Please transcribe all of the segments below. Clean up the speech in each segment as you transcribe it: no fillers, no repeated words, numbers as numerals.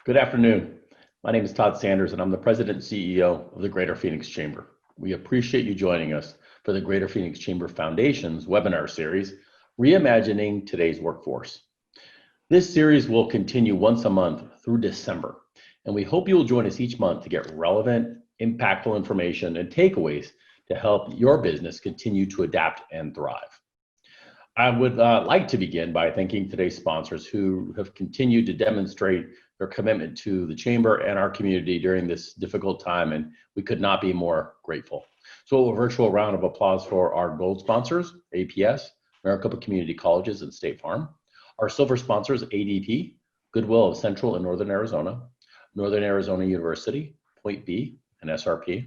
Good afternoon. My name is Todd Sanders, and I'm the President and CEO of the Greater Phoenix Chamber. We appreciate you joining us for the Greater Phoenix Chamber Foundation's webinar series, Reimagining Today's Workforce. This series will continue once a month through December, and we hope you will join us each month to get relevant, impactful information and takeaways to help your business continue to adapt and thrive. I would like to begin by thanking today's sponsors who have continued to demonstrate their commitment to the Chamber and our community during this difficult time, and we could not be more grateful. So a virtual round of applause for our gold sponsors, APS, Maricopa Community Colleges and State Farm. Our silver sponsors, ADP, Goodwill of Central and Northern Arizona, Northern Arizona University, Point B, and SRP,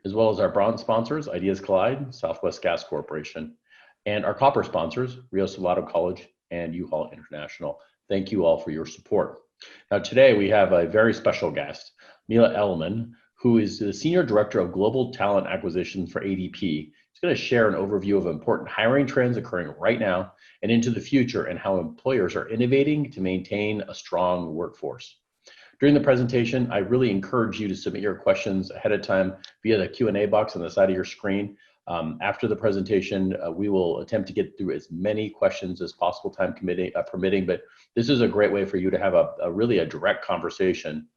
as well as our bronze sponsors, Ideas Collide, Southwest Gas Corporation, and our copper sponsors, Rio Salado College and U-Haul International. Thank you all for your support. Now today we have a very special guest, Mila Ellman, who is the Senior Director of Global Talent Acquisition for ADP. She's going to share an overview of important hiring trends occurring right now and into the future and how employers are innovating to maintain a strong workforce. During the presentation, I really encourage you to submit your questions ahead of time via the Q&A box on the side of your screen. After the presentation, we will attempt to get through as many questions as possible, time permitting, but this is a great way for you to have a really direct conversation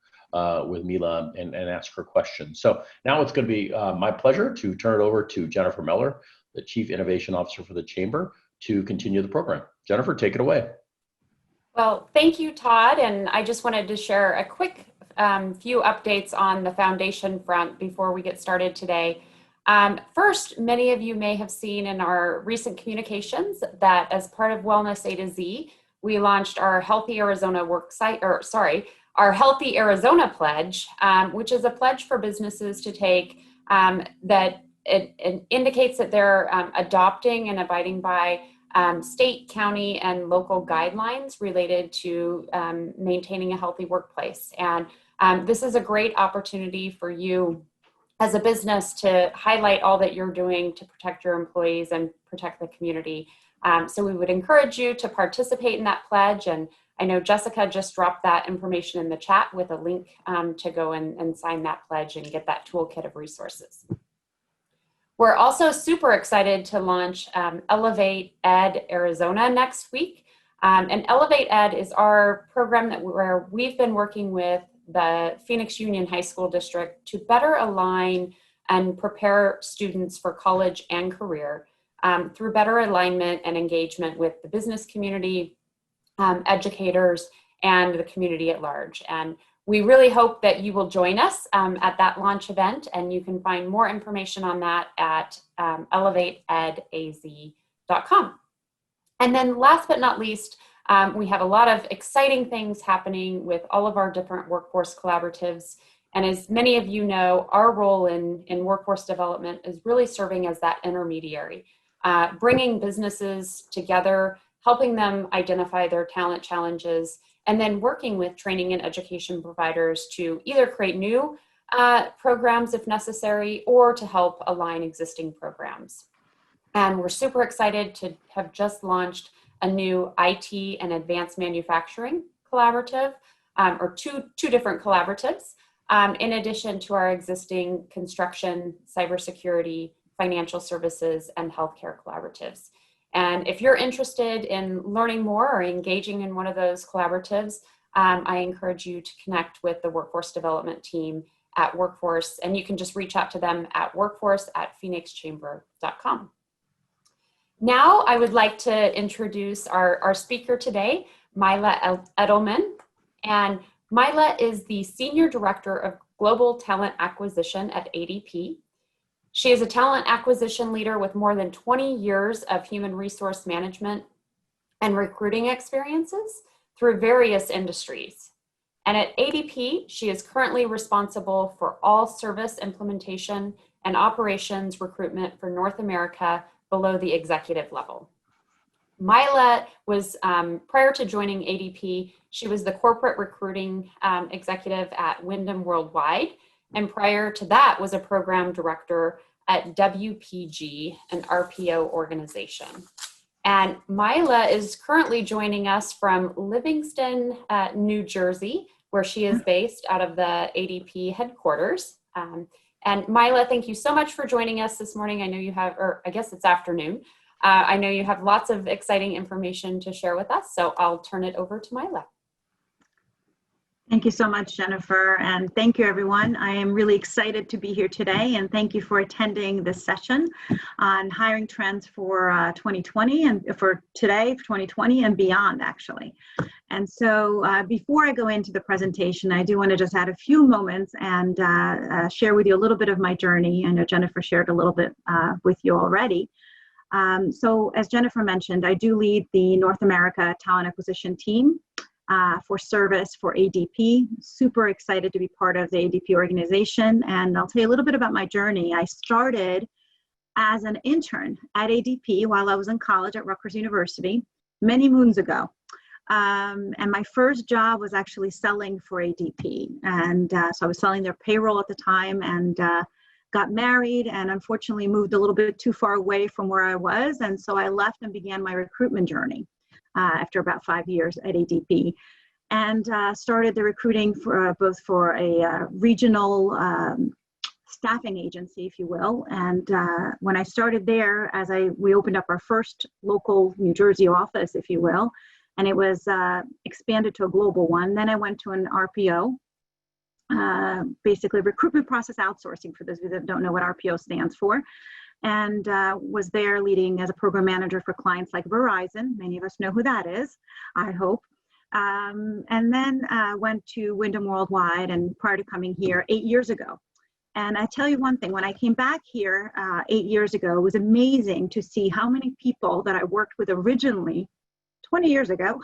with Mila and ask her questions. So now it's going to be my pleasure to turn it over to Jennifer Meller, the Chief Innovation Officer for the Chamber, to continue the program. Jennifer, take it away. Well, thank you, Todd. And I just wanted to share a quick few updates on the foundation front before we get started today. First, many of you may have seen in our recent communications that as part of Wellness A to Z, we launched our Healthy Arizona our Healthy Arizona Pledge, which is a pledge for businesses to take that it indicates that they're adopting and abiding by state, county, and local guidelines related to maintaining a healthy workplace. And this is a great opportunity for you as a business to highlight all that you're doing to protect your employees and protect the community. So we would encourage you to participate in that pledge. And I know Jessica just dropped that information in the chat with a link to go and sign that pledge and get that toolkit of resources. We're also super excited to launch Elevate Ed Arizona next week. And Elevate Ed is our program where we've been working with the Phoenix Union High School District to better align and prepare students for college and career through better alignment and engagement with the business community, educators, and the community at large. And we really hope that you will join us at that launch event, and you can find more information on that at elevateedaz.com. And then last but not least, we have a lot of exciting things happening with all of our different workforce collaboratives. And as many of you know, our role in workforce development is really serving as that intermediary, bringing businesses together, helping them identify their talent challenges, and then working with training and education providers to either create new programs if necessary or to help align existing programs. And we're super excited to have just launched a new IT and advanced manufacturing collaborative, or two different collaboratives, in addition to our existing construction, cybersecurity, financial services, and healthcare collaboratives. And if you're interested in learning more or engaging in one of those collaboratives, I encourage you to connect with the workforce development team at Workforce, and you can just reach out to them at workforce@phoenixchamber.com. Now I would like to introduce our speaker today, Mila Edelman. And Mila is the Senior Director of Global Talent Acquisition at ADP. She is a talent acquisition leader with more than 20 years of human resource management and recruiting experiences through various industries. And at ADP, she is currently responsible for all service implementation and operations recruitment for North America below the executive level. Mila was, prior to joining ADP, she was the corporate recruiting executive at Wyndham Worldwide. And prior to that was a program director at WPG, an RPO organization. And Mila is currently joining us from Livingston, New Jersey, where she is based out of the ADP headquarters. And Mila, thank you so much for joining us this morning. I know you have, or I guess it's afternoon. I know you have lots of exciting information to share with us, so I'll turn it over to Mila. Thank you so much, Jennifer, and thank you, everyone. I am really excited to be here today, and thank you for attending this session on hiring trends for 2020 and for today, for 2020 and beyond, actually. And so before I go into the presentation, I do want to just add a few moments and share with you a little bit of my journey. I know Jennifer shared a little bit with you already. So as Jennifer mentioned, I do lead the North America Talent Acquisition team for service for ADP. Super excited to be part of the ADP organization. And I'll tell you a little bit about my journey. I started as an intern at ADP while I was in college at Rutgers University many moons ago. And my first job was actually selling for ADP. And so I was selling their payroll at the time, and got married and unfortunately moved a little bit too far away from where I was. And so I left and began my recruitment journey after about 5 years at ADP, and started the recruiting for both for a regional staffing agency, if you will. And when I started there, we opened up our first local New Jersey office, if you will, and it was expanded to a global one. Then I went to an RPO, basically recruitment process outsourcing, for those of you that don't know what RPO stands for, and was there leading as a program manager for clients like Verizon. Many of us know who that is, I hope. And then went to Wyndham Worldwide, and prior to coming here 8 years ago. And I tell you one thing, when I came back here 8 years ago, it was amazing to see how many people that I worked with originally 20 years ago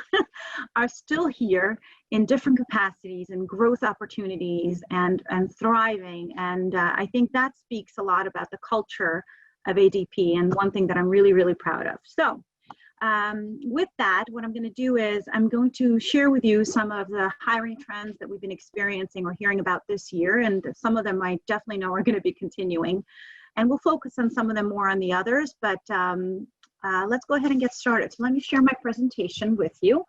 are still here in different capacities and growth opportunities and thriving. And I think that speaks a lot about the culture of ADP, and one thing that I'm really, really proud of. So with that, what I'm going to do is I'm going to share with you some of the hiring trends that we've been experiencing or hearing about this year, and some of them I definitely know are going to be continuing. And we'll focus on some of them more on the others, but let's go ahead and get started. So let me share my presentation with you.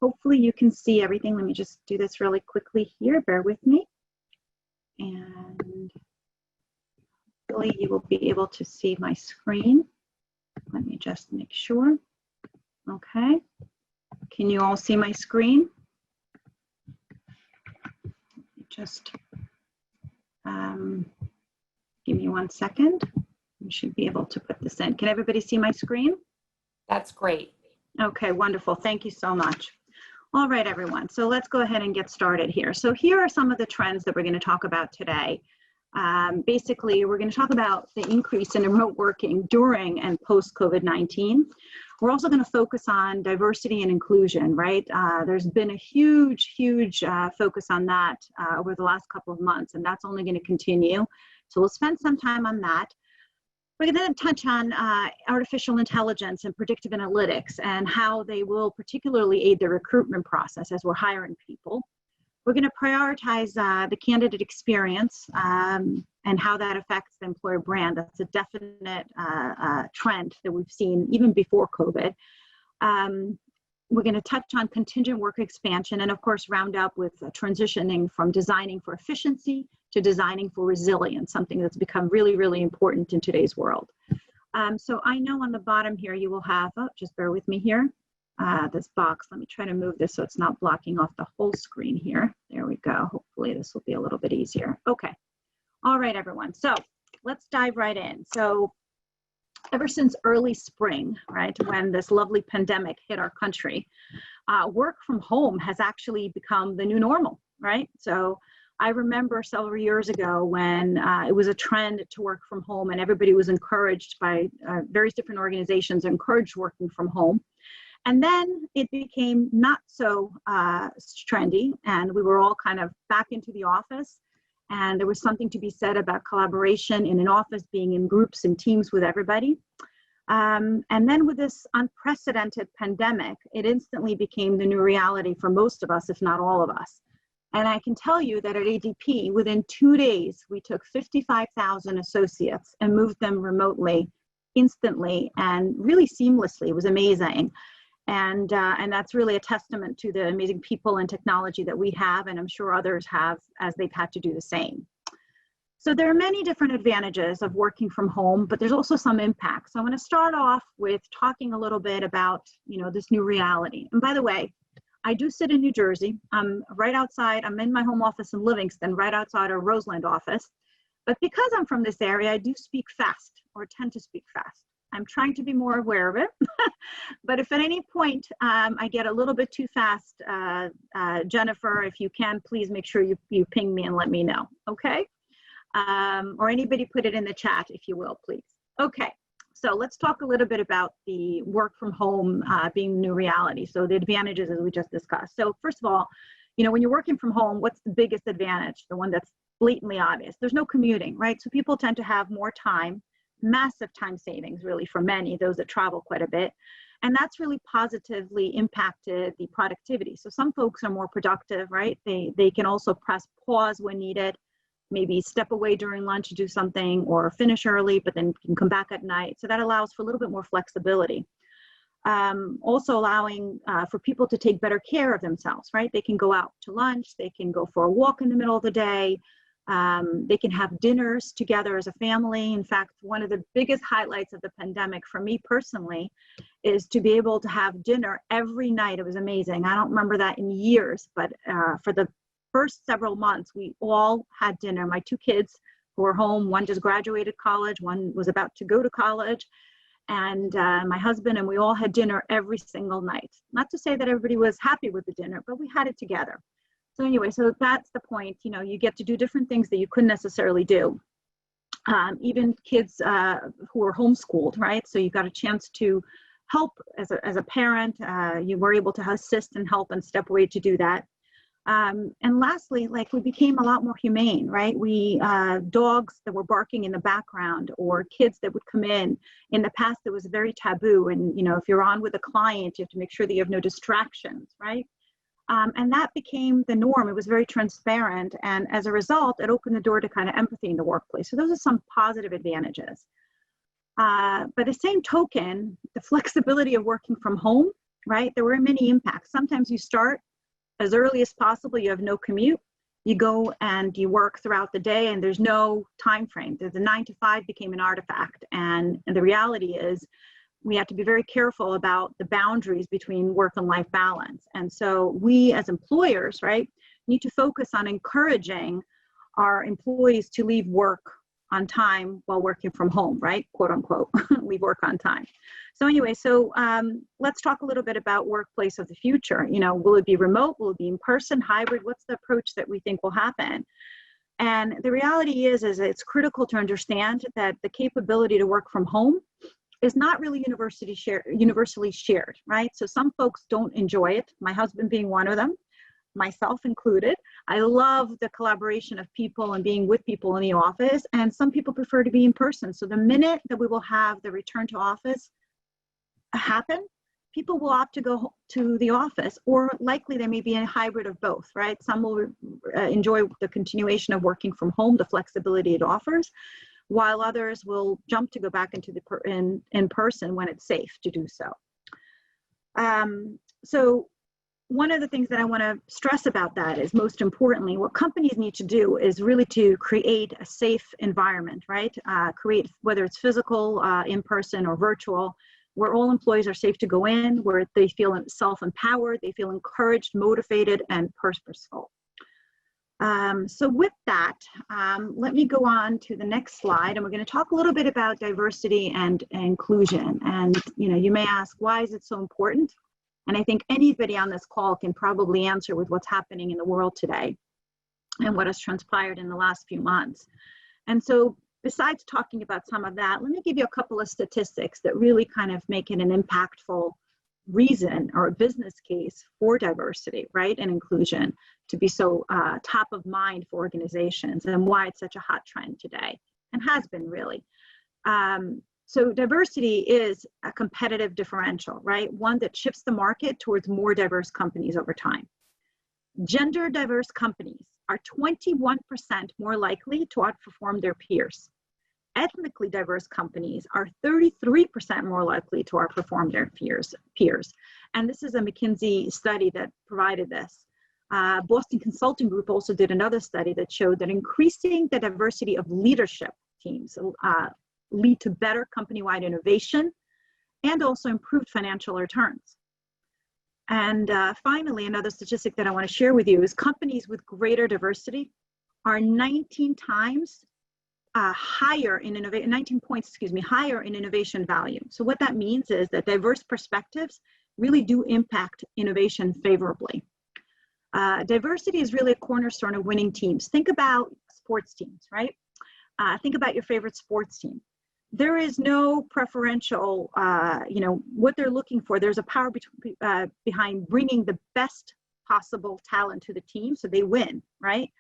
Hopefully you can see everything. Let me just do this really quickly here. Bear with me. And hopefully you will be able to see my screen. Let me just make sure. Okay. Can you all see my screen? Just give me 1 second. You should be able to put this in. Can everybody see my screen? That's great. Okay, wonderful. Thank you so much. All right, everyone. So let's go ahead and get started here. So here are some of the trends that we're going to talk about today. Basically, we're going to talk about the increase in remote working during and post COVID-19. We're also going to focus on diversity and inclusion, right? There's been a huge focus on that over the last couple of months, and that's only going to continue. So we'll spend some time on that. We're going to touch on artificial intelligence and predictive analytics and how they will particularly aid the recruitment process as we're hiring people. We're going to prioritize the candidate experience and how that affects the employer brand. That's a definite trend that we've seen even before COVID. We're going to touch on contingent work expansion and, of course, round up with transitioning from designing for efficiency to designing for resilience, something that's become really, really important in today's world. So I know on the bottom here you will have, just bear with me here, this box. Let me try to move this so it's not blocking off the whole screen here. There we go. Hopefully this will be a little bit easier. Okay. All right, everyone. So let's dive right in. So ever since early spring, right, when this lovely pandemic hit our country, work from home has actually become the new normal, right? So I remember several years ago when it was a trend to work from home, and everybody was encouraged by various different organizations encouraged working from home. And then it became not so trendy, and we were all kind of back into the office. And there was something to be said about collaboration in an office, being in groups and teams with everybody. And then with this unprecedented pandemic, it instantly became the new reality for most of us, if not all of us. And I can tell you that at ADP, within 2 days, we took 55,000 associates and moved them remotely, instantly, and really seamlessly. It was amazing. And that's really a testament to the amazing people and technology that we have, and I'm sure others have as they've had to do the same. So there are many different advantages of working from home, but there's also some impacts. So I want to start off with talking a little bit about, this new reality. And by the way, I do sit in New Jersey. I'm right outside. I'm in my home office in Livingston, right outside our Roseland office. But because I'm from this area, I do speak fast, or tend to speak fast. I'm trying to be more aware of it. But if at any point I get a little bit too fast, Jennifer, if you can, please make sure you ping me and let me know, okay? Or anybody put it in the chat, if you will, please. Okay, so let's talk a little bit about the work from home being the new reality. So the advantages, as we just discussed. So first of all, when you're working from home, what's the biggest advantage? The one that's blatantly obvious. There's no commuting, right? So people tend to have more time, massive time savings, really, for many, those that travel quite a bit. And that's really positively impacted the productivity. So some folks are more productive, right? They can also press pause when needed, maybe step away during lunch to do something, or finish early, but then can come back at night. So that allows for a little bit more flexibility. Also allowing for people to take better care of themselves, right? They can go out to lunch, they can go for a walk in the middle of the day, they can have dinners together as a family. In fact, one of the biggest highlights of the pandemic for me personally is to be able to have dinner every night. It was amazing. I don't remember that in years, but for the first several months, we all had dinner. My two kids who were home, one just graduated college, one was about to go to college, and my husband, and we all had dinner every single night. Not to say that everybody was happy with the dinner, but we had it together. So anyway, so that's the point. You get to do different things that you couldn't necessarily do. Even kids who are homeschooled, right? So you got a chance to help as a parent. You were able to assist and help and step away to do that. And lastly, we became a lot more humane, right? Dogs that were barking in the background, or kids that would come in the past, it was very taboo. And, if you're on with a client, you have to make sure that you have no distractions, right? And that became the norm. It was very transparent. And as a result, it opened the door to kind of empathy in the workplace. So those are some positive advantages. By the same token, the flexibility of working from home, right? There were many impacts. Sometimes you start as early as possible, you have no commute, you go and you work throughout the day, and there's no time frame. The 9 to 5 became an artifact, and the reality is we have to be very careful about the boundaries between work and life balance. And so we as employers, right, need to focus on encouraging our employees to leave work on time while working from home, right? Quote unquote, leave work on time. So anyway, let's talk a little bit about workplace of the future. Will it be remote? Will it be in person, hybrid? What's the approach that we think will happen? And the reality is it's critical to understand that the capability to work from home is not really universally shared, right? So some folks don't enjoy it, my husband being one of them, myself included. I love the collaboration of people and being with people in the office, and some people prefer to be in person. So the minute that we will have the return to office happen, people will opt to go to the office, or likely they may be a hybrid of both, right? Some will enjoy the continuation of working from home, the flexibility it offers, while others will jump to go back into in person when it's safe to do so. So one of the things that I want to stress about that is, most importantly, what companies need to do is really to create a safe environment, right? Create, whether it's physical, in person, or virtual, where all employees are safe to go in, where they feel self-empowered, they feel encouraged, motivated, and purposeful. So with that, let me go on to the next slide, and we're going to talk a little bit about diversity and inclusion. And you may ask, why is it so important? And I think anybody on this call can probably answer with what's happening in the world today and what has transpired in the last few months. And so besides talking about some of that, let me give you a couple of statistics that really kind of make it an impactful reason or a business case for diversity, right, and inclusion to be so top of mind for organizations, and why it's such a hot trend today, and has been really. So diversity is a competitive differential, right? One that shifts the market towards more diverse companies over time. Gender diverse companies are 21% more likely to outperform their peers. ethnically diverse companies are 33% more likely to outperform their peers. And this is a McKinsey study that provided this. Boston Consulting Group also did another study that showed that increasing the diversity of leadership teams lead to better company-wide innovation and also improved financial returns. And finally, another statistic that I want to share with you is companies with greater diversity are 19 times higher in 19 points, higher in innovation value. So what that means is that diverse perspectives really do impact innovation favorably. Diversity is really a cornerstone of winning teams. Think about sports teams, right? Think about your favorite sports team. There is no preferential, what they're looking for. There's a power behind bringing the best possible talent to the team so they win, right?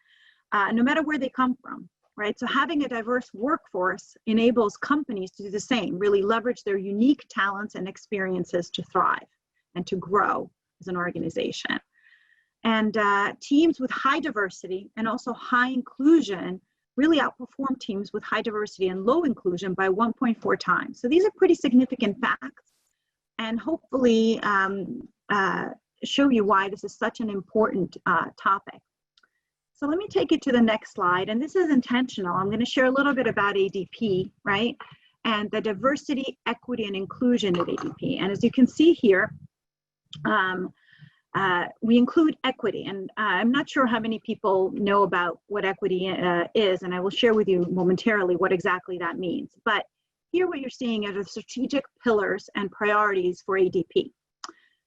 No matter where they come from, right? So having a diverse workforce enables companies to do the same, really leverage their unique talents and experiences to thrive and to grow as an organization. And teams with high diversity and also high inclusion really outperform teams with high diversity and low inclusion by 1.4 times. So these are pretty significant facts, and hopefully show you why this is such an important topic. So let me take you to the next slide, and this is intentional. I'm going to share a little bit about ADP, right? And the diversity, equity, and inclusion of ADP. And as you can see here, we include equity, and I'm not sure how many people know about what equity is, and I will share with you momentarily what exactly that means. But here what you're seeing are the strategic pillars and priorities for ADP.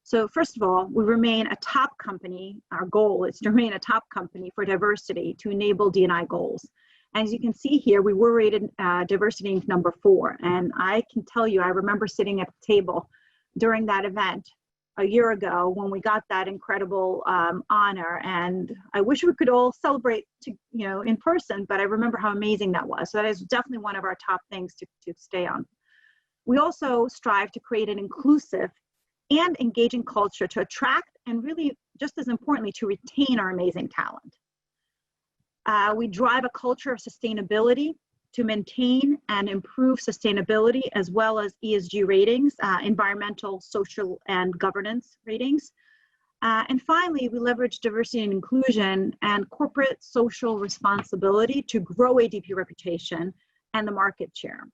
So first of all, we remain a top company. Our goal is to remain a top company for diversity to enable D&I goals. As you can see here, we were rated diversity number 4, and I can tell you, I remember sitting at the table during that event a year ago when we got that incredible honor, and I wish we could all celebrate in person, but I remember how amazing that was. So that is definitely one of our top things to stay on. We also strive to create an inclusive and engaging culture to attract and really, just as importantly, to retain our amazing talent. We drive a culture of sustainability to maintain and improve sustainability, as well as ESG ratings, environmental, social, and governance ratings. And finally, we leverage diversity and inclusion and corporate social responsibility to grow ADP reputation and the market share.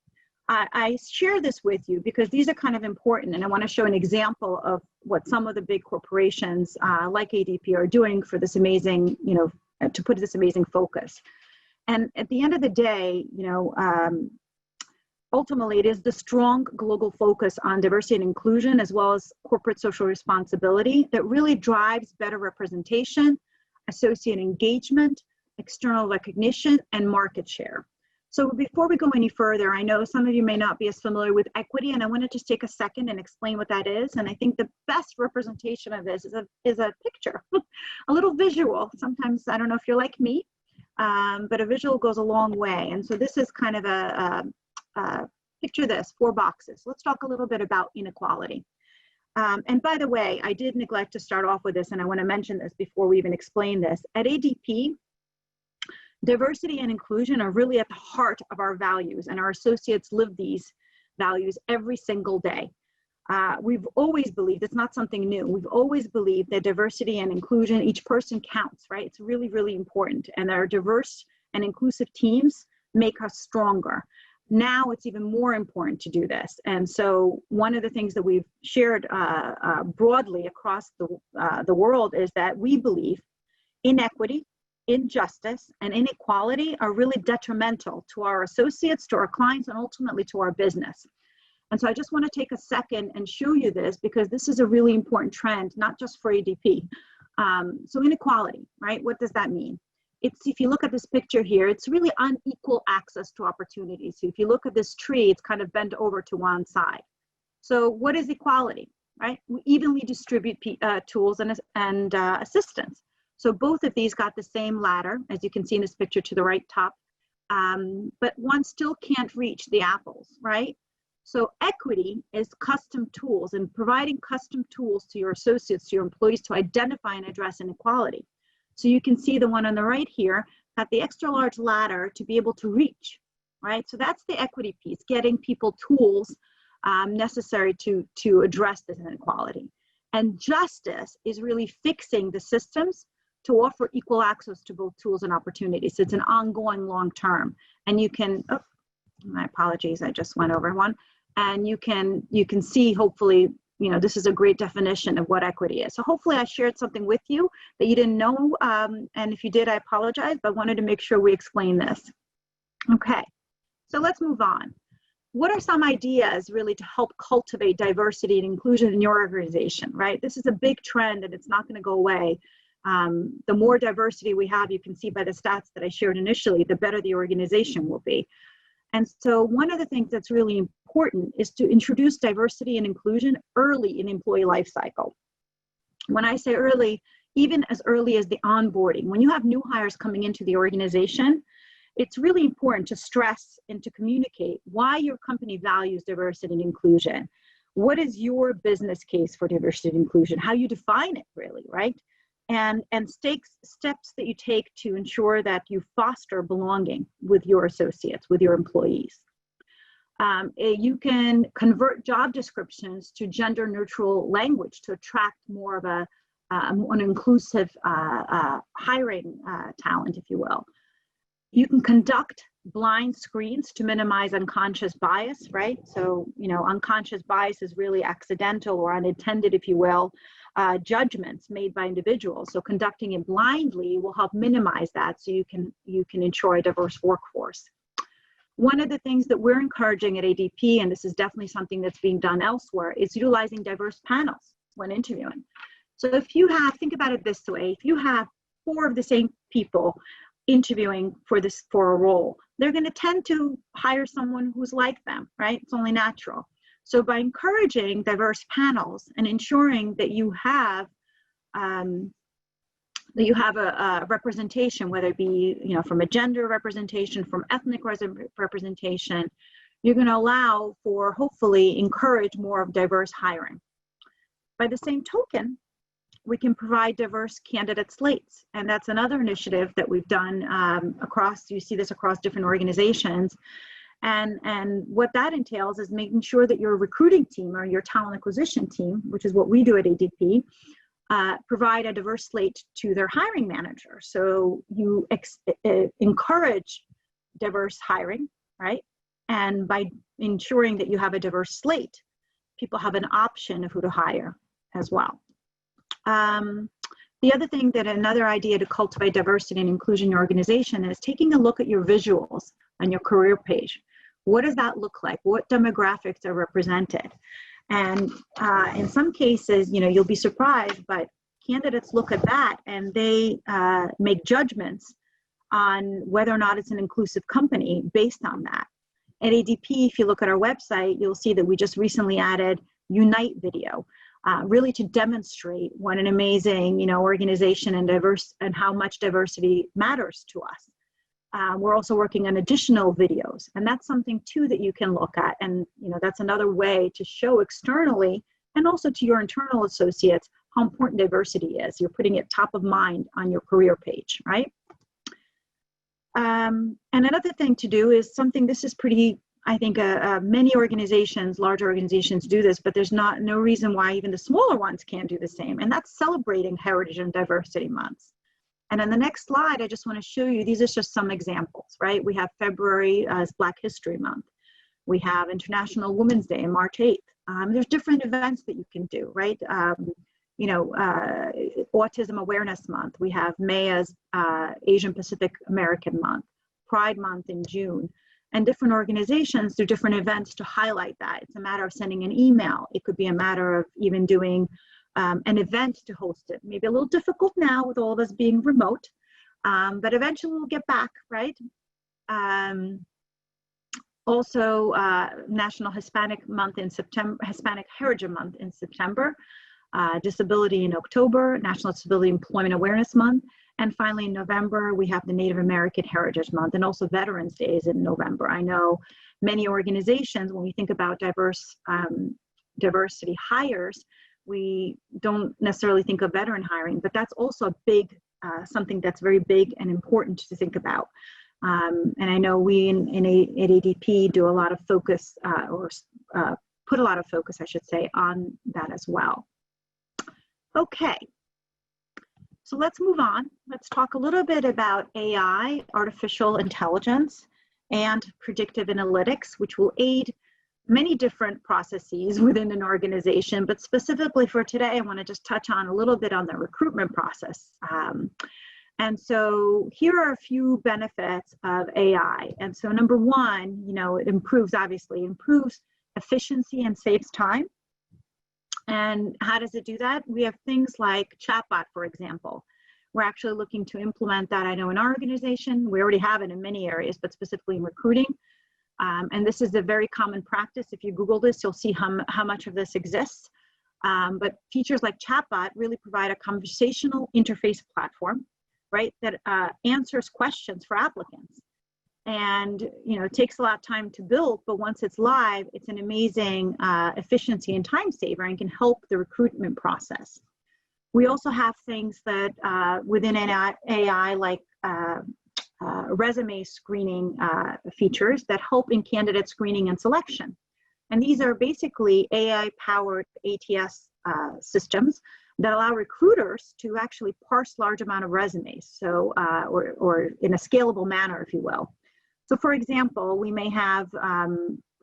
I share this with you because these are kind of important, and I want to show an example of what some of the big corporations like ADP are doing for this amazing, to put this amazing focus. And at the end of the day, ultimately it is the strong global focus on diversity and inclusion, as well as corporate social responsibility, that really drives better representation, associate engagement, external recognition, and market share. So before we go any further, I know some of you may not be as familiar with equity, and I want to just take a second and explain what that is. And I think the best representation of this is a picture, a little visual. Sometimes, I don't know if you're like me, but a visual goes a long way. And so this is kind of picture this, 4 boxes. Let's talk a little bit about inequality. And by the way, I did neglect to start off with this, and I want to mention this before we even explain this. At ADP, diversity and inclusion are really at the heart of our values, and our associates live these values every single day. We've always believed, it's not something new, we've always believed that diversity and inclusion, each person counts, right? It's really, really important. And our diverse and inclusive teams make us stronger. Now it's even more important to do this. And so one of the things that we've shared broadly across the world is that we believe inequity, injustice, and inequality are really detrimental to our associates, to our clients, and ultimately to our business. And so I just want to take a second and show you this, because this is a really important trend, not just for ADP. So inequality, right? What does that mean? If you look at this picture here, it's really unequal access to opportunities. So if you look at this tree, it's kind of bent over to one side. So what is equality, right? We evenly distribute tools and assistance. So both of these got the same ladder, as you can see in this picture to the right top, but one still can't reach the apples, right? So equity is custom tools, and providing custom tools to your associates, to your employees, to identify and address inequality. So you can see the one on the right here got the extra large ladder to be able to reach right? So that's the equity piece, getting people tools necessary to address this inequality. And justice is really fixing the systems to offer equal access to both tools and opportunities. So it's an ongoing long term. And you can, oh, my apologies, I just went over one. And you can see, hopefully, this is a great definition of what equity is. So hopefully I shared something with you that you didn't know. And if you did, I apologize, but I wanted to make sure we explain this. Okay, so let's move on. What are some ideas really to help cultivate diversity and inclusion in your organization, right? This is a big trend and it's not going to go away. The more diversity we have, you can see by the stats that I shared initially, the better the organization will be. And so one of the things that's really important is to introduce diversity and inclusion early in employee life cycle. When I say early, even as early as the onboarding, when you have new hires coming into the organization, it's really important to stress and to communicate why your company values diversity and inclusion. What is your business case for diversity and inclusion? How you define it, really, right? And steps that you take to ensure that you foster belonging with your associates, with your employees. You can convert job descriptions to gender neutral language to attract more of an inclusive hiring talent, if you will. You can conduct blind screens to minimize unconscious bias, right? So, unconscious bias is really accidental or unintended, if you will, judgments made by individuals. So conducting it blindly will help minimize that so you can ensure a diverse workforce. One of the things that we're encouraging at ADP, and this is definitely something that's being done elsewhere, is utilizing diverse panels when interviewing. So if you think about it this way, if you have 4 of the same people interviewing for a role, they're going to tend to hire someone who's like them, right? It's only natural. So by encouraging diverse panels and ensuring that you have a representation, whether it be from a gender representation, from ethnic representation, you're going to allow for, hopefully, encourage more of diverse hiring. By the same token, we can provide diverse candidate slates. And that's another initiative that we've done you see this across different organizations. And what that entails is making sure that your recruiting team or your talent acquisition team, which is what we do at ADP, provide a diverse slate to their hiring manager. So you encourage diverse hiring, right? And by ensuring that you have a diverse slate, people have an option of who to hire as well. The other thing another idea to cultivate diversity and inclusion in your organization is taking a look at your visuals on your career page. What does that look like? What demographics are represented? And in some cases, you'll be surprised, but candidates look at that and they make judgments on whether or not it's an inclusive company based on that. At ADP, if you look at our website, you'll see that we just recently added Unite video. Really to demonstrate what an amazing, organization and how much diversity matters to us. We're also working on additional videos, and that's something too that you can look at. And that's another way to show externally and also to your internal associates how important diversity is. You're putting it top of mind on your career page, right? And another thing to do is something, this is pretty, I think many organizations, large organizations do this, but there's no reason why even the smaller ones can't do the same. And that's celebrating Heritage and Diversity Months. And on the next slide, I just want to show you, these are just some examples, right? We have February as Black History Month. We have International Women's Day on March 8th. There's different events that you can do, right? Autism Awareness Month. We have May as Asian Pacific American Month, Pride Month in June. And different organizations do different events to highlight that. It's a matter of sending an email. It could be a matter of even doing an event to host it. Maybe a little difficult now with all of us being remote, but eventually we'll get back, right? Also, National Hispanic Month in September, Hispanic Heritage Month in September, Disability in October, National Disability Employment Awareness Month. And finally, in November, we have the Native American Heritage Month and also Veterans Days in November. I know many organizations, when we think about diversity hires, we don't necessarily think of veteran hiring, but that's also a big, something that's very big and important to think about. And I know we at ADP do a lot of focus, put a lot of focus, I should say, on that as well. Okay, so let's move on. Let's talk a little bit about AI, artificial intelligence, and predictive analytics, which will aid many different processes within an organization. But specifically for today, I want to just touch on a little bit on the recruitment process. And so here are a few benefits of AI. And so number one, it improves efficiency and saves time. And how does it do that? We have things like chatbot, for example. We're actually looking to implement that, I know, in our organization. We already have it in many areas, but specifically in recruiting. And this is a very common practice. If you Google this, you'll see how much of this exists. But features like chatbot really provide a conversational interface platform, right, that answers questions for applicants. And it takes a lot of time to build, but once it's live, it's an amazing efficiency and time saver and can help the recruitment process. We also have things that within AI like resume screening features that help in candidate screening and selection. And these are basically AI-powered ATS systems that allow recruiters to actually parse large amount of resumes, so or in a scalable manner, if you will. So for example, we may have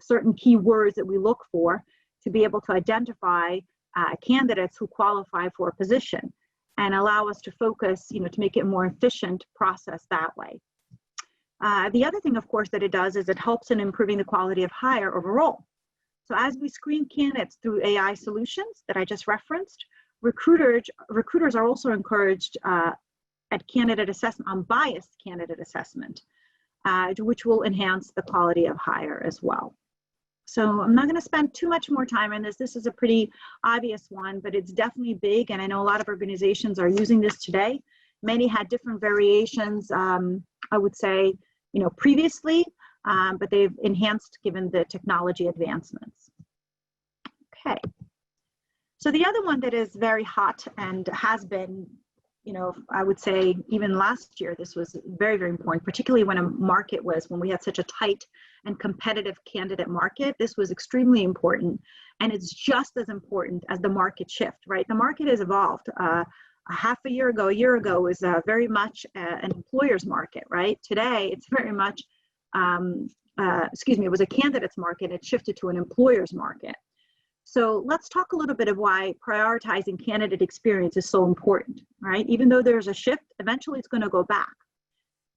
certain keywords that we look for to be able to identify candidates who qualify for a position and allow us to focus, to make it a more efficient process that way. The other thing, of course, that it does is it helps in improving the quality of hire overall. So as we screen candidates through AI solutions that I just referenced, recruiters are also encouraged at candidate assessment, unbiased candidate assessment, which will enhance the quality of hire as well. So I'm not going to spend too much more time on this. This is a pretty obvious one, but it's definitely big, and I know a lot of organizations are using this today. Many had different variations, I would say, previously, but they've enhanced given the technology advancements. Okay. So the other one that is very hot and has been, I would say even last year, this was very, very important, particularly when we had such a tight and competitive candidate market. This was extremely important, and it's just as important as the market shift, right? The market has evolved. A year ago was very much an employer's market, right? Today, it's very much, it was a candidate's market. It shifted to an employer's market. So let's talk a little bit of why prioritizing candidate experience is so important, right? Even though there's a shift, eventually it's going to go back.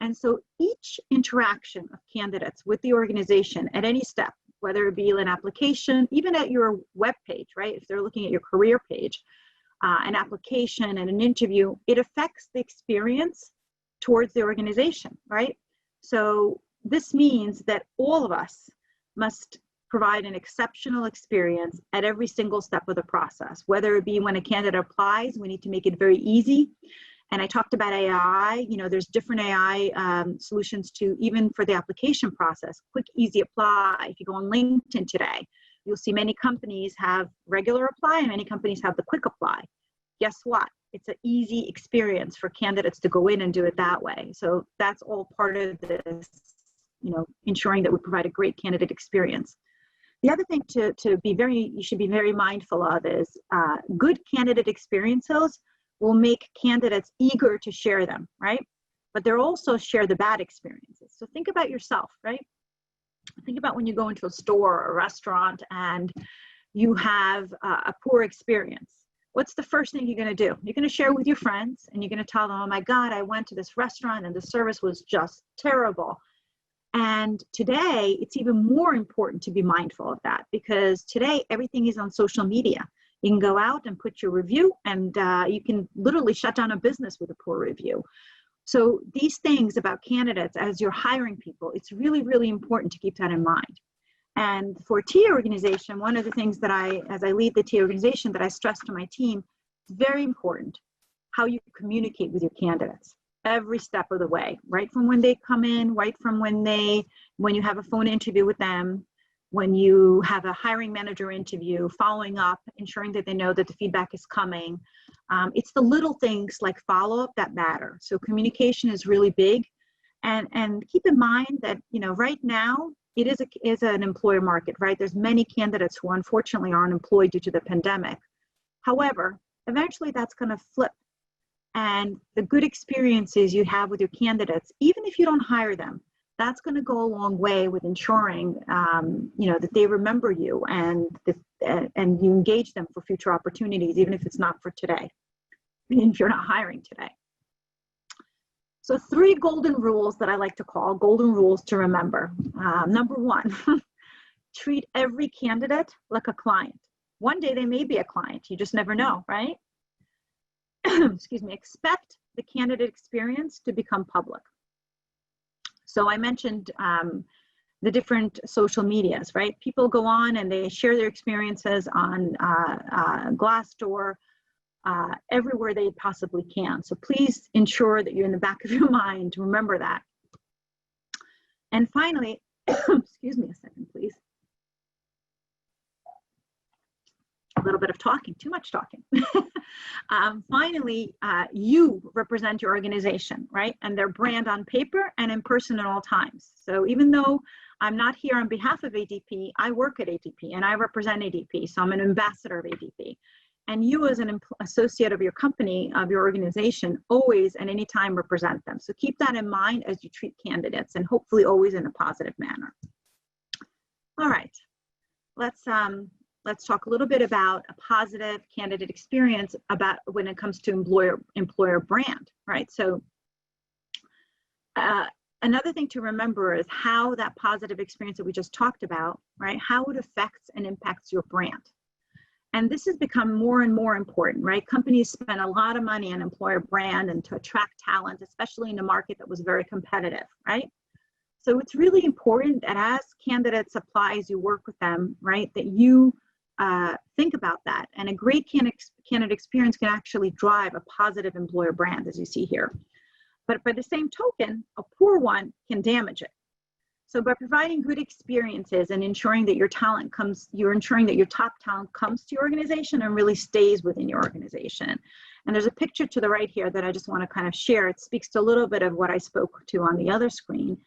And so each interaction of candidates with the organization at any step, whether it be an application, even at your web page, right? If they're looking at your career page, an application and an interview, it affects the experience towards the organization, right? So this means that all of us must provide an exceptional experience at every single step of the process, whether it be when a candidate applies, we need to make it very easy. And I talked about AI, there's different AI solutions to even for the application process, quick, easy apply. If you go on LinkedIn today, you'll see many companies have regular apply and many companies have the quick apply. Guess what? It's an easy experience for candidates to go in and do it that way. So that's all part of this, ensuring that we provide a great candidate experience. The other thing you should be very mindful of is good candidate experiences will make candidates eager to share them, right? But they'll also share the bad experiences. So think about yourself, right? Think about when you go into a store or a restaurant and you have a poor experience. What's the first thing you're going to do? You're going to share with your friends and you're going to tell them, oh my God, I went to this restaurant and the service was just terrible. And today, it's even more important to be mindful of that because today, everything is on social media. You can go out and put your review and you can literally shut down a business with a poor review. So these things about candidates, as you're hiring people, it's really, really important to keep that in mind. And for TA organization, one of the things that as I lead the TA organization, that I stress to my team, it's very important how you communicate with your candidates every step of the way, right from when they come in, right from when you have a phone interview with them, when you have a hiring manager interview, following up, ensuring that they know that the feedback is coming. It's the little things like follow-up that matter. So communication is really big. And keep in mind that, right now it is an employer market, right? There's many candidates who unfortunately aren't employed due to the pandemic. However, eventually that's going to flip. And the good experiences you have with your candidates, even if you don't hire them, that's going to go a long way with ensuring, that they remember you and you engage them for future opportunities, even if it's not for today, if you're not hiring today. So 3 golden rules that I like to call golden rules to remember. Number 1, treat every candidate like a client. One day they may be a client, you just never know, right? Excuse me, expect the candidate experience to become public. So I mentioned the different social medias, right? People go on and they share their experiences on Glassdoor, everywhere they possibly can. So please ensure that you're in the back of your mind to remember that. And finally, excuse me a second, please. A little bit of talking, too much talking. Finally, you represent your organization, right? And their brand on paper and in person at all times. So even though I'm not here on behalf of ADP, I work at ADP and I represent ADP. So I'm an ambassador of ADP. And you as an associate of your company, of your organization, always and anytime represent them. So keep that in mind as you treat candidates, and hopefully always in a positive manner. All right, let's talk a little bit about a positive candidate experience about when it comes to employer brand, right? So another thing to remember is how that positive experience that we just talked about, right? How it affects and impacts your brand. And this has become more and more important, right? Companies spend a lot of money on employer brand and to attract talent, especially in a market that was very competitive, right? So it's really important that as candidates apply, as you work with them, right, that you think about that. And a great candidate experience can actually drive a positive employer brand, as you see here. But by the same token, a poor one can damage it. So by providing good experiences and ensuring that your talent comes, you're ensuring that your top talent comes to your organization and really stays within your organization. And there's a picture to the right here that I just want to kind of share. It speaks to a little bit of what I spoke to on the other screen.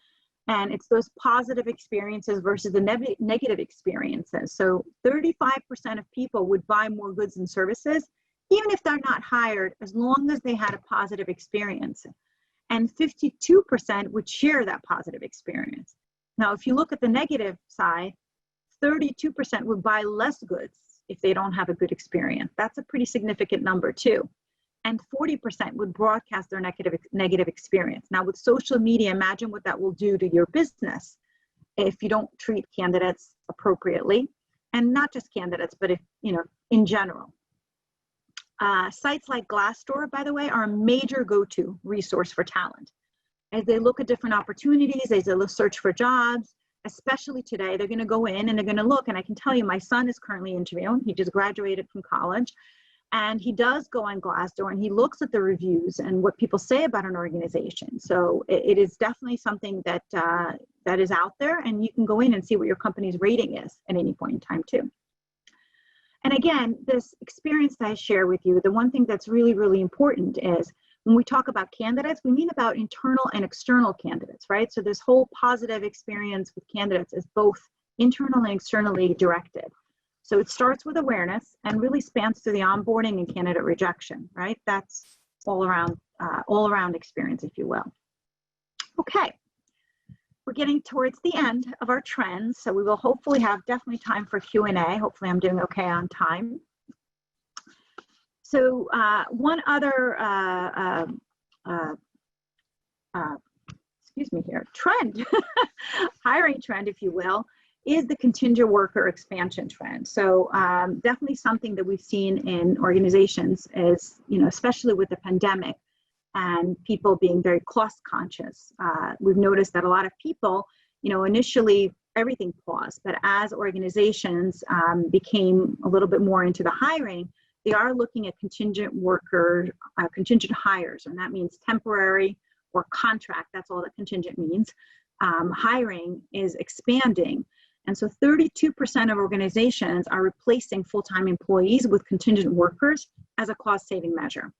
And it's those positive experiences versus the negative experiences. So 35% of people would buy more goods and services, even if they're not hired, as long as they had a positive experience. And 52% would share that positive experience. Now, if you look at the negative side, 32% would buy less goods if they don't have a good experience. That's a pretty significant number too. And 40% would broadcast their negative experience. Now with social media, imagine what that will do to your business if you don't treat candidates appropriately, and not just candidates, but if, in general. Sites like Glassdoor, by the way, are a major go-to resource for talent. As they look at different opportunities, as they search for jobs, especially today, they're gonna go in and they're gonna look, and I can tell you my son is currently interviewing. He just graduated from college, and he does go on Glassdoor and he looks at the reviews and what people say about an organization. So it is definitely something that, that is out there, and you can go in and see what your company's rating is at any point in time too. And again, this experience that I share with you, the one thing that's really, really important is when we talk about candidates, we mean about internal and external candidates, right? So this whole positive experience with candidates is both internal and externally directed. So it starts with awareness and really spans through the onboarding and candidate rejection, right? That's all around experience, if you will. Okay, we're getting towards the end of our trends, so we will hopefully have definitely time for Q&A. Hopefully I'm doing okay on time. So one other, excuse me here, trend, hiring trend, if you will, is the contingent worker expansion trend. So definitely something that we've seen in organizations is, especially with the pandemic and people being very cost conscious. We've noticed that a lot of people, initially everything paused, but as organizations became a little bit more into the hiring, they are looking at contingent contingent hires, and that means temporary or contract. That's all that contingent means. Hiring is expanding. And so 32% of organizations are replacing full-time employees with contingent workers as a cost-saving measure.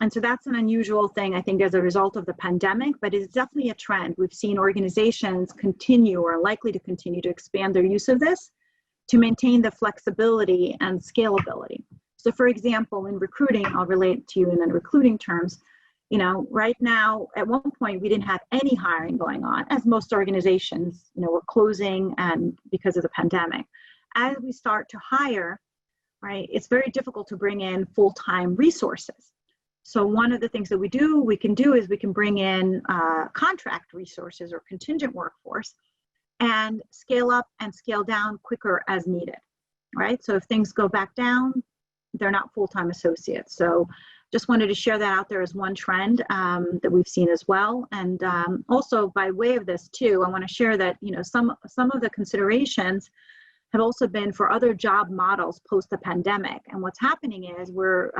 And so that's an unusual thing, I think, as a result of the pandemic, but it's definitely a trend. We've seen organizations continue or are likely to continue to expand their use of this to maintain the flexibility and scalability. So for example, in recruiting, I'll relate to you in the recruiting terms, right now, at one point, we didn't have any hiring going on, as most organizations, were closing and because of the pandemic. As we start to hire, right, it's very difficult to bring in full-time resources. So one of the things that we can do is we can bring in contract resources or contingent workforce and scale up and scale down quicker as needed, right? So if things go back down, they're not full-time associates. So just wanted to share that out there as one trend that we've seen as well. And also by way of this too, I want to share that, some of the considerations have also been for other job models post the pandemic. And what's happening is where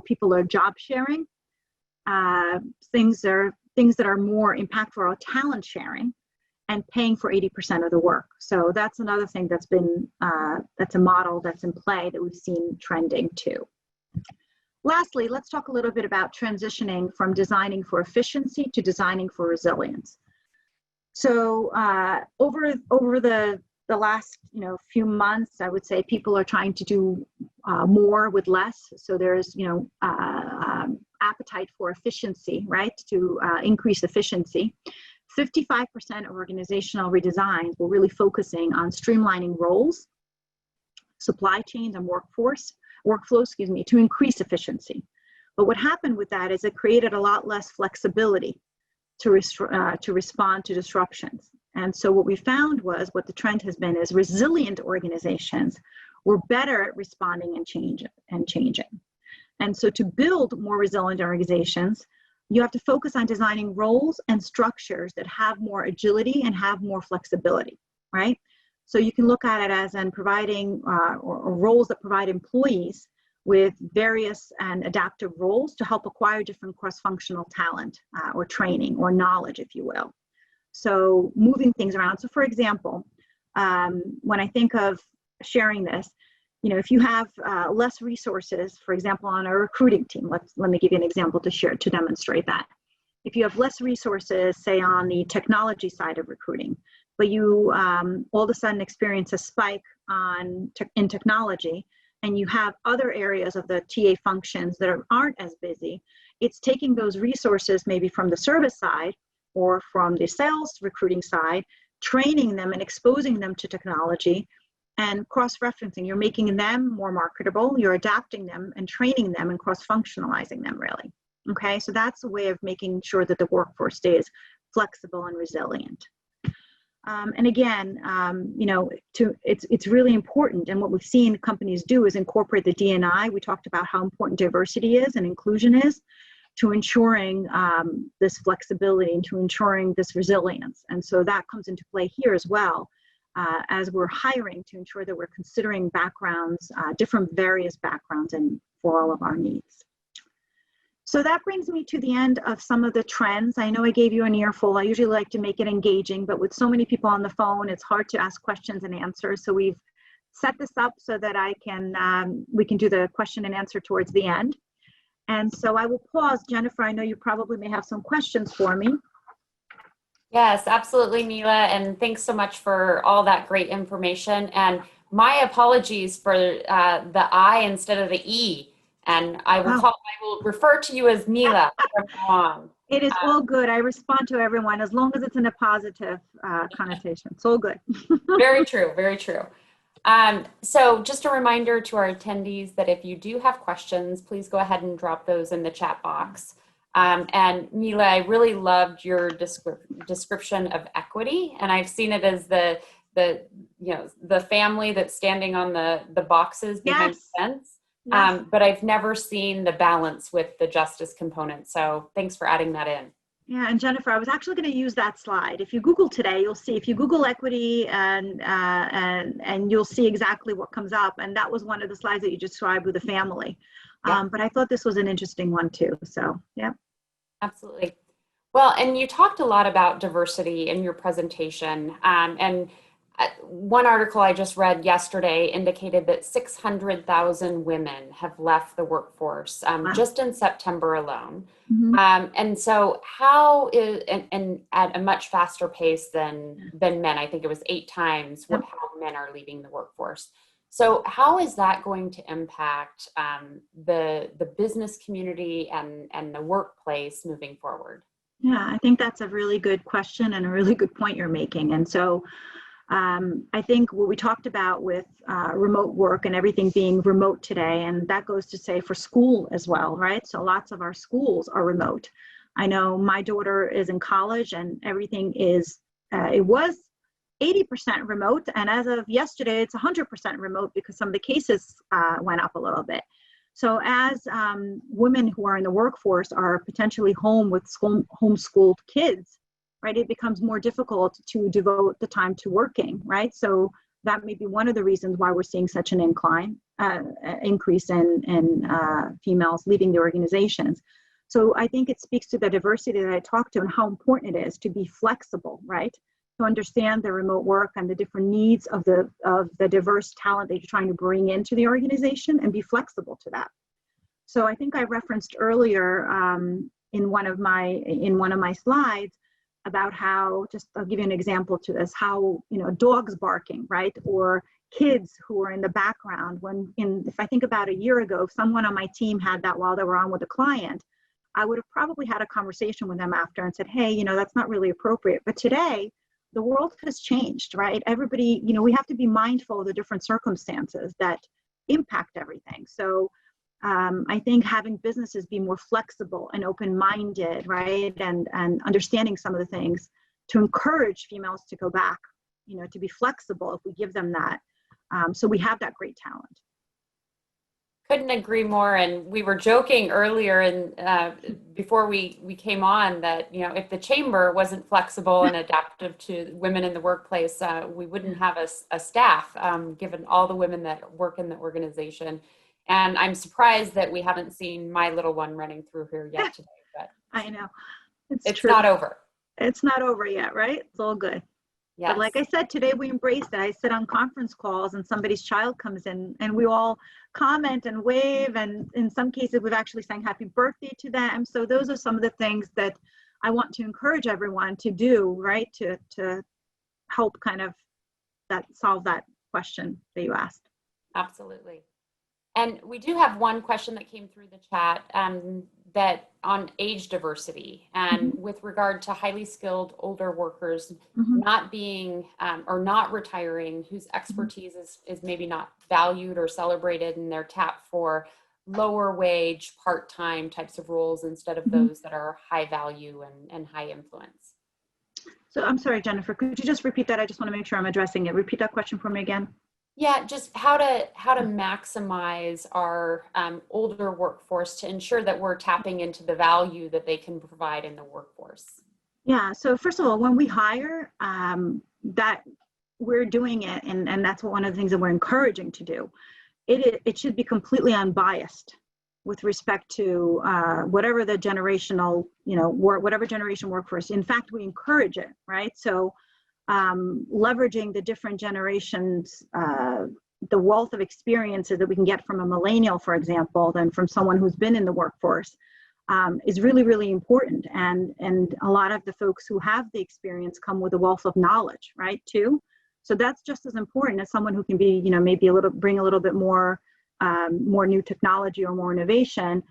people are job sharing, things that are more impactful are talent sharing and paying for 80% of the work. So that's another thing that's been, that's a model that's in play that we've seen trending too. Lastly, let's talk a little bit about transitioning from designing for efficiency to designing for resilience. So over the last few months, I would say people are trying to do more with less. So there's appetite for efficiency, right? To increase efficiency. 55% of organizational redesigns were really focusing on streamlining roles, supply chains, and workflows, to increase efficiency. But what happened with that is it created a lot less flexibility to respond to disruptions. And so what we found was what the trend has been is resilient organizations were better at responding and changing. And so to build more resilient organizations, you have to focus on designing roles and structures that have more agility and have more flexibility, right? So you can look at it as in providing or roles that provide employees with various and adaptive roles to help acquire different cross-functional talent or training or knowledge, if you will. So moving things around. So for example, when I think of sharing this, if you have less resources, for example, on a recruiting team, let me give you an example to demonstrate that. If you have less resources, say on the technology side of recruiting, but you all of a sudden experience a spike in technology, and you have other areas of the TA functions that aren't as busy, it's taking those resources maybe from the service side or from the sales recruiting side, training them and exposing them to technology and cross-referencing. You're making them more marketable, you're adapting them and training them and cross-functionalizing them really. Okay, so that's a way of making sure that the workforce stays flexible and resilient. And again, it's really important. And what we've seen companies do is incorporate the D&I. We talked about how important diversity is and inclusion is to ensuring this flexibility and to ensuring this resilience. And so that comes into play here as well as we're hiring to ensure that we're considering backgrounds, different various backgrounds and for all of our needs. So that brings me to the end of some of the trends. I know I gave you an earful. I usually like to make it engaging, but with so many people on the phone, it's hard to ask questions and answers. So we've set this up so that we can do the question and answer towards the end. And so I will pause. Jennifer, I know you probably may have some questions for me. Yes, absolutely, Mila. And thanks so much for all that great information. And my apologies for the I instead of the E. And I will refer to you as Mila from now on. It is all good. I respond to everyone as long as it's in a positive connotation. It's all good. Very true. Very true. So just a reminder to our attendees that if you do have questions, please go ahead and drop those in the chat box. And Mila, I really loved your description of equity, and I've seen it as the family that's standing on the boxes behind the fence. Yes. But I've never seen the balance with the justice component. So thanks for adding that in. Yeah, and Jennifer, I was actually going to use that slide. If you Google today, you'll see, if you Google equity and you'll see exactly what comes up. And that was one of the slides that you described with the family. Yeah. But I thought this was an interesting one too. So, yeah. Absolutely. Well, and you talked a lot about diversity in your presentation. And One article I just read yesterday indicated that 600,000 women have left the workforce Wow. just in September alone. Mhm. And so how is, and at a much faster pace than men, I think it was 8 times Yep. how men are leaving the workforce. So how is that going to impact the business community and the workplace moving forward? Yeah, I think that's a really good question and a really good point you're making. And so I think what we talked about with remote work and everything being remote today, and that goes to say for school as well, right? So lots of our schools are remote. I know my daughter is in college and everything is, it was 80% remote. And as of yesterday, it's 100% remote because some of the cases went up a little bit. So as women who are in the workforce are potentially home with homeschooled kids, right, it becomes more difficult to devote the time to working, right? So that may be one of the reasons why we're seeing such an increase in females leaving the organizations. So I think it speaks to the diversity that I talked to and how important it is to be flexible, right? To understand the remote work and the different needs of the diverse talent that you're trying to bring into the organization and be flexible to that. So I think I referenced earlier in one of my slides about how, just I'll give you an example to this, how, dogs barking, right? Or kids who are in the background. If I think about a year ago, if someone on my team had that while they were on with a client, I would have probably had a conversation with them after and said, hey, that's not really appropriate. But today, the world has changed, right? Everybody, we have to be mindful of the different circumstances that impact everything. So I think having businesses be more flexible and open-minded, right? And understanding some of the things to encourage females to go back, to be flexible if we give them that. So we have that great talent. Couldn't agree more. And we were joking earlier and before we came on that, if the chamber wasn't flexible and adaptive to women in the workplace, we wouldn't have a staff, given all the women that work in the organization. And I'm surprised that we haven't seen my little one running through here yet today, but I know. It's true. not over. It's not over yet, right? It's all good. Yes. But like I said, today we embrace it. I sit on conference calls and somebody's child comes in and we all comment and wave. And in some cases, we've actually sang happy birthday to them. So those are some of the things that I want to encourage everyone to do, right? To help kind of solve that question that you asked. Absolutely. And we do have one question that came through the chat that on age diversity and with regard to highly skilled older workers not being or not retiring, whose expertise is maybe not valued or celebrated, and they're tapped for lower wage, part-time types of roles instead of those that are high value and high influence. So I'm sorry, Jennifer, could you just repeat that? I just want to make sure I'm addressing it. Repeat that question for me again. Yeah, just how to maximize our older workforce to ensure that we're tapping into the value that they can provide in the workforce. Yeah, so first of all, when we hire, that we're doing it, and that's one of the things that we're encouraging to do. It should be completely unbiased with respect to whatever the generational, whatever generation workforce. In fact, we encourage it, right? So leveraging the different generations, the wealth of experiences that we can get from a millennial, for example, than from someone who's been in the workforce is really, really important. And a lot of the folks who have the experience come with a wealth of knowledge, right, too. So that's just as important as someone who can be, maybe bring a little bit more new technology or more innovation.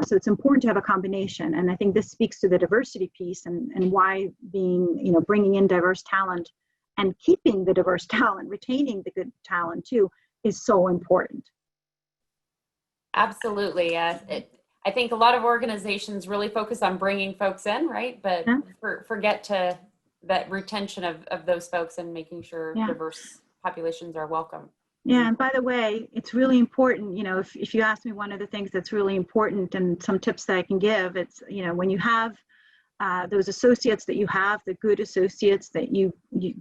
So it's important to have a combination. And I think this speaks to the diversity piece and why bringing in diverse talent and keeping the diverse talent, retaining the good talent too, is so important. Absolutely. I think a lot of organizations really focus on bringing folks in, right? But forget that retention of those folks and making sure diverse populations are welcome. Yeah, and by the way, it's really important, if you ask me one of the things that's really important and some tips that I can give, it's, when you have those associates that you have, the good associates that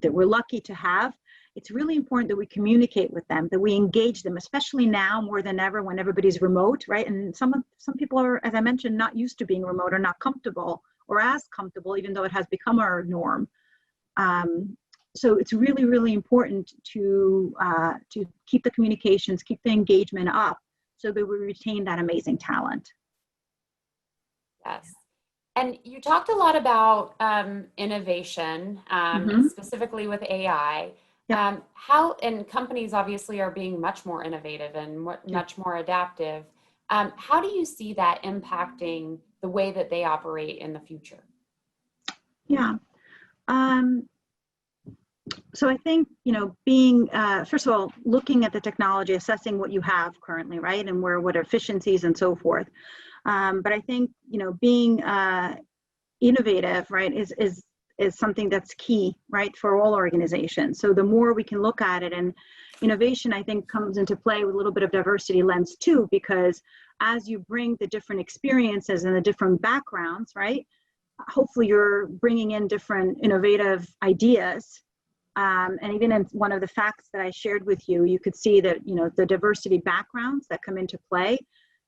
that we're lucky to have, it's really important that we communicate with them, that we engage them, especially now more than ever when everybody's remote, right? And some people are, as I mentioned, not used to being remote or not comfortable or as comfortable, even though it has become our norm. so it's really, really important to keep the communications, keep the engagement up so that we retain that amazing talent. Yes. And you talked a lot about innovation, specifically with AI. Yep. And companies obviously are being much more innovative and much more adaptive. How do you see that impacting the way that they operate in the future? Yeah. So I think, being, first of all, looking at the technology, assessing what you have currently, right? And what efficiencies and so forth. But I think, being innovative, right, is something that's key, right, for all organizations. So the more we can look at it, and innovation, I think, comes into play with a little bit of diversity lens too, because as you bring the different experiences and the different backgrounds, right, hopefully you're bringing in different innovative ideas. And even in one of the facts that I shared with you, you could see that, the diversity backgrounds that come into play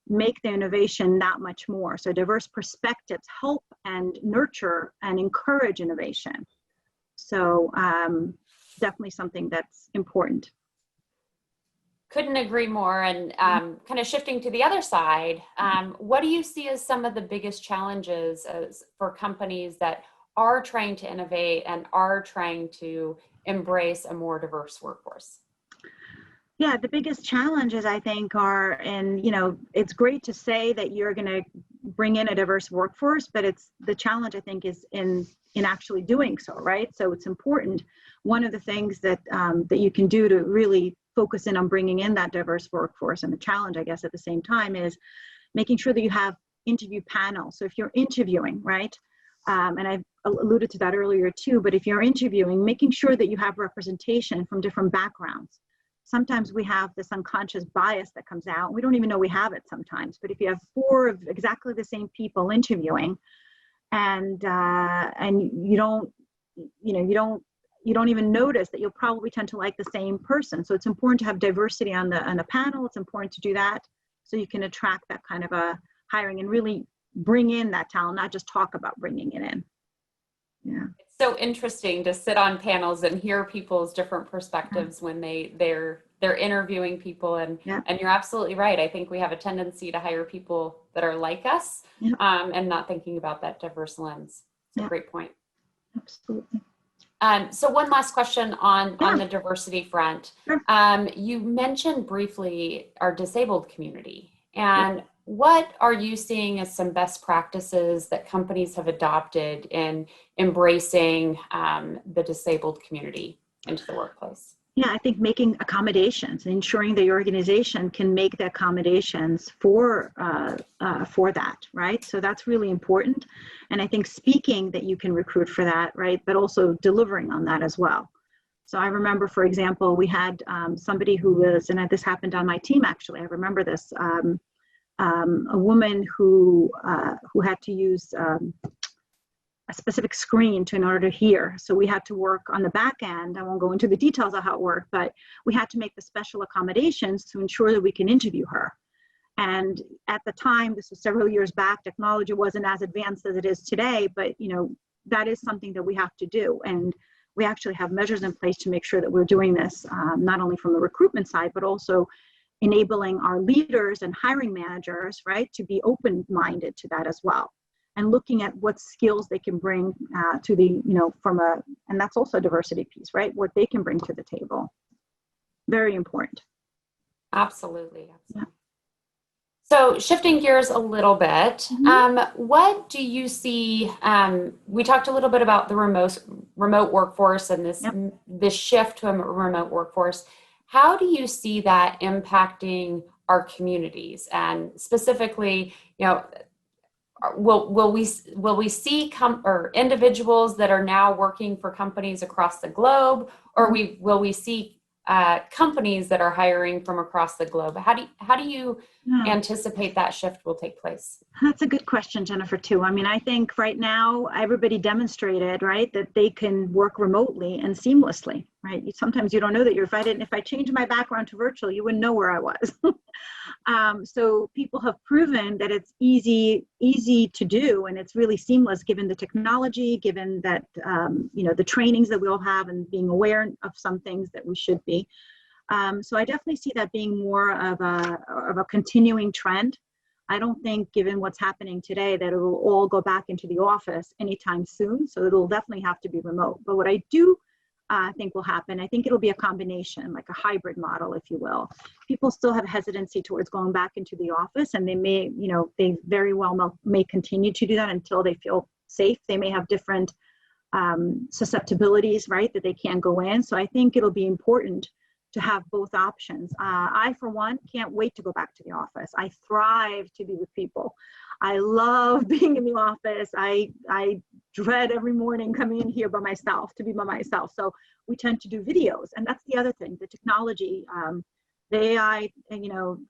make the innovation that much more. So diverse perspectives help and nurture and encourage innovation. So definitely something that's important. Couldn't agree more. And kind of shifting to the other side, what do you see as some of the biggest challenges for companies that are trying to innovate and are trying to embrace a more diverse workforce? Yeah, the biggest challenges, I think, are, and it's great to say that you're going to bring in a diverse workforce, but it's the challenge, I think, is in actually doing so, right? So it's important. One of the things that that you can do to really focus in on bringing in that diverse workforce, and the challenge, I guess, at the same time, is making sure that you have interview panels. So if you're interviewing, right, and I've alluded to that earlier too, but if you're interviewing, making sure that you have representation from different backgrounds. Sometimes we have this unconscious bias that comes out. We don't even know we have it sometimes. But if you have 4 of exactly the same people interviewing, and you don't even notice that you'll probably tend to like the same person. So it's important to have diversity on the panel. It's important to do that so you can attract that kind of a hiring and really bring in that talent, not just talk about bringing it in. Yeah. It's so interesting to sit on panels and hear people's different perspectives when they're interviewing people, and you're absolutely right. I think we have a tendency to hire people that are like us, and not thinking about that diverse lens. It's a great point. Absolutely. So one last question on the diversity front. You mentioned briefly our disabled community, and what are you seeing as some best practices that companies have adopted in embracing the disabled community into the workplace? Yeah, I think making accommodations and ensuring that your organization can make the accommodations for that, right? So that's really important. And I think speaking that you can recruit for that, right? But also delivering on that as well. So I remember, for example, we had somebody who was, and this happened on my team actually, I remember this, a woman who had to use a specific screen in order to hear. So we had to work on the back end. I won't go into the details of how it worked, but we had to make the special accommodations to ensure that we can interview her. And at the time, this was several years back, technology wasn't as advanced as it is today, but that is something that we have to do. And we actually have measures in place to make sure that we're doing this, not only from the recruitment side, but also enabling our leaders and hiring managers, right, to be open-minded to that as well. And looking at what skills they can bring to the, and that's also a diversity piece, right? What they can bring to the table. Very important. Absolutely. Yeah. So shifting gears a little bit, what do you see, we talked a little bit about the remote workforce and this shift to a remote workforce. How do you see that impacting our communities? And specifically, will we see individuals that are now working for companies across the globe, or will we see companies that are hiring from across the globe? How do you anticipate that shift will take place? That's a good question, Jennifer, too. I mean, I think right now everybody demonstrated, right, that they can work remotely and seamlessly, right? Sometimes you don't know that if I change my background to virtual, you wouldn't know where I was. So people have proven that it's easy to do, and it's really seamless given the technology, given that, the trainings that we all have and being aware of some things that we should be. So I definitely see that being more of a continuing trend. I don't think, given what's happening today, that it will all go back into the office anytime soon. So it'll definitely have to be remote. But what I do think will happen, I think it'll be a combination, like a hybrid model, if you will. People still have hesitancy towards going back into the office, and they very well may continue to do that until they feel safe. They may have different susceptibilities, right, that they can't go in. So I think it'll be important to have both options. I, for one, can't wait to go back to the office. I thrive to be with people. I love being in the office. I dread every morning coming in here to be by myself. So we tend to do videos. And that's the other thing, the technology, the AI,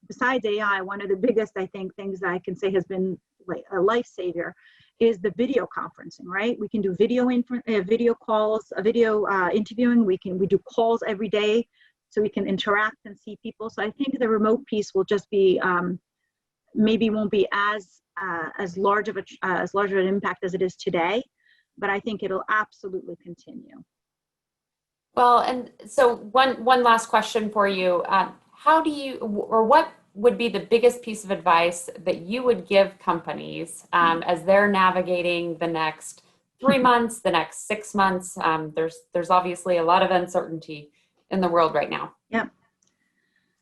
besides AI, one of the biggest, I think, things that I can say has been like a life savior is the video conferencing, right? We can do video calls, video interviewing. We do calls every day, so we can interact and see people. So I think the remote piece will just be, maybe won't be as large of an impact as it is today, but I think it'll absolutely continue. Well, and so one last question for you. What would be the biggest piece of advice that you would give companies as they're navigating the next 3 months, the next 6 months? There's obviously a lot of uncertainty in the world right now. Yeah.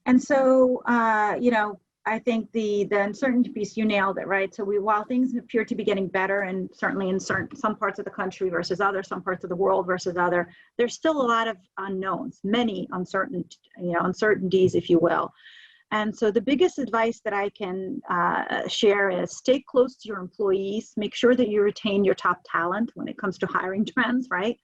And so, I think the uncertainty piece, you nailed it, right? So while things appear to be getting better, and certainly in some parts of the country versus others, some parts of the world versus other, there's still a lot of unknowns, many uncertainties, if you will. And so the biggest advice that I can share is stay close to your employees, make sure that you retain your top talent when it comes to hiring trends, right?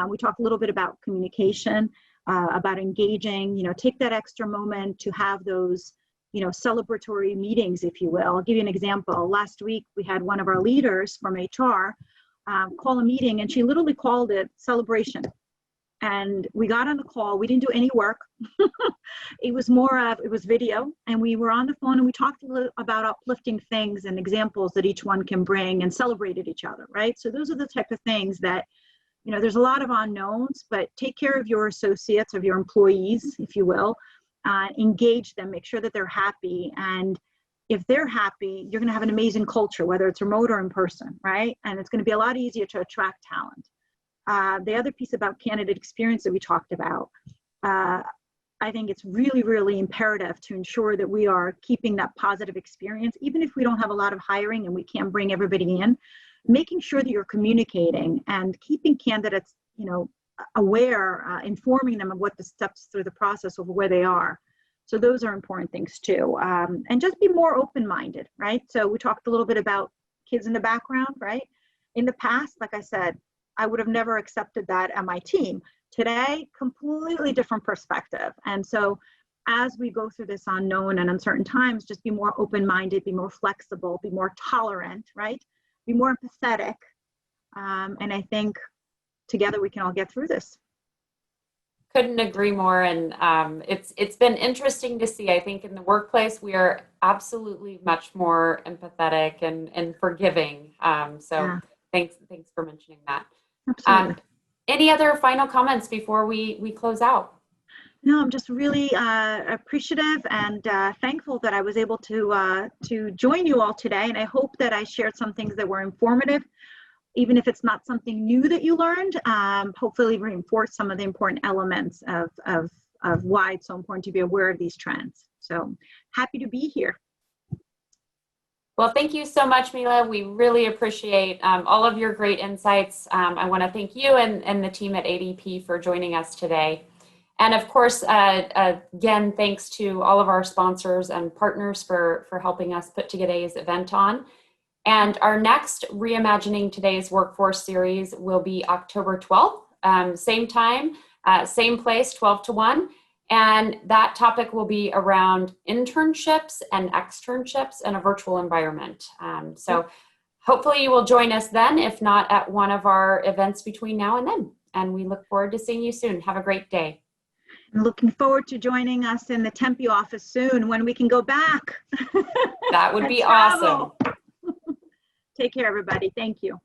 We talked a little bit about communication, about engaging, take that extra moment to have those celebratory meetings, if you will. I'll give you an example. Last week, we had one of our leaders from HR call a meeting, and she literally called it celebration. And we got on the call. We didn't do any work. It was video, and we were on the phone, and we talked a little about uplifting things and examples that each one can bring, and celebrated each other, right? So those are the type of things that, there's a lot of unknowns, but take care of your associates, of your employees, if you will. Engage them, make sure that they're happy. And if they're happy, you're going to have an amazing culture, whether it's remote or in person, right? And it's going to be a lot easier to attract talent. The other piece about candidate experience that we talked about, I think it's really, really imperative to ensure that we are keeping that positive experience, even if we don't have a lot of hiring and we can't bring everybody in, making sure that you're communicating and keeping candidates, aware, informing them of what the steps through the process of where they are. So those are important things too. And just be more open-minded, right? So we talked a little bit about kids in the background, right? In the past, like I said, I would have never accepted that at my team. Today, completely different perspective. And so as we go through this unknown and uncertain times, just be more open-minded, be more flexible, be more tolerant, right? Be more empathetic. And I think together we can all get through this. Couldn't agree more. And it's been interesting to see. I think in the workplace, we are absolutely much more empathetic and forgiving. So thanks for mentioning that. Absolutely. Any other final comments before we close out? No, I'm just really appreciative and thankful that I was able to join you all today. And I hope that I shared some things that were informative, even if it's not something new that you learned. Hopefully reinforce some of the important elements of why it's so important to be aware of these trends. So happy to be here. Well, thank you so much, Mila. We really appreciate all of your great insights. I want to thank you and the team at ADP for joining us today. And of course, again, thanks to all of our sponsors and partners for helping us put today's event on. And our next Reimagining Today's Workforce series will be October 12th, same time, same place, 12 to 1. And that topic will be around internships and externships in a virtual environment. So hopefully you will join us then, if not at one of our events between now and then. And we look forward to seeing you soon. Have a great day. I'm looking forward to joining us in the Tempe office soon when we can go back. That would be Travel. awesome. Take care, everybody. Thank you.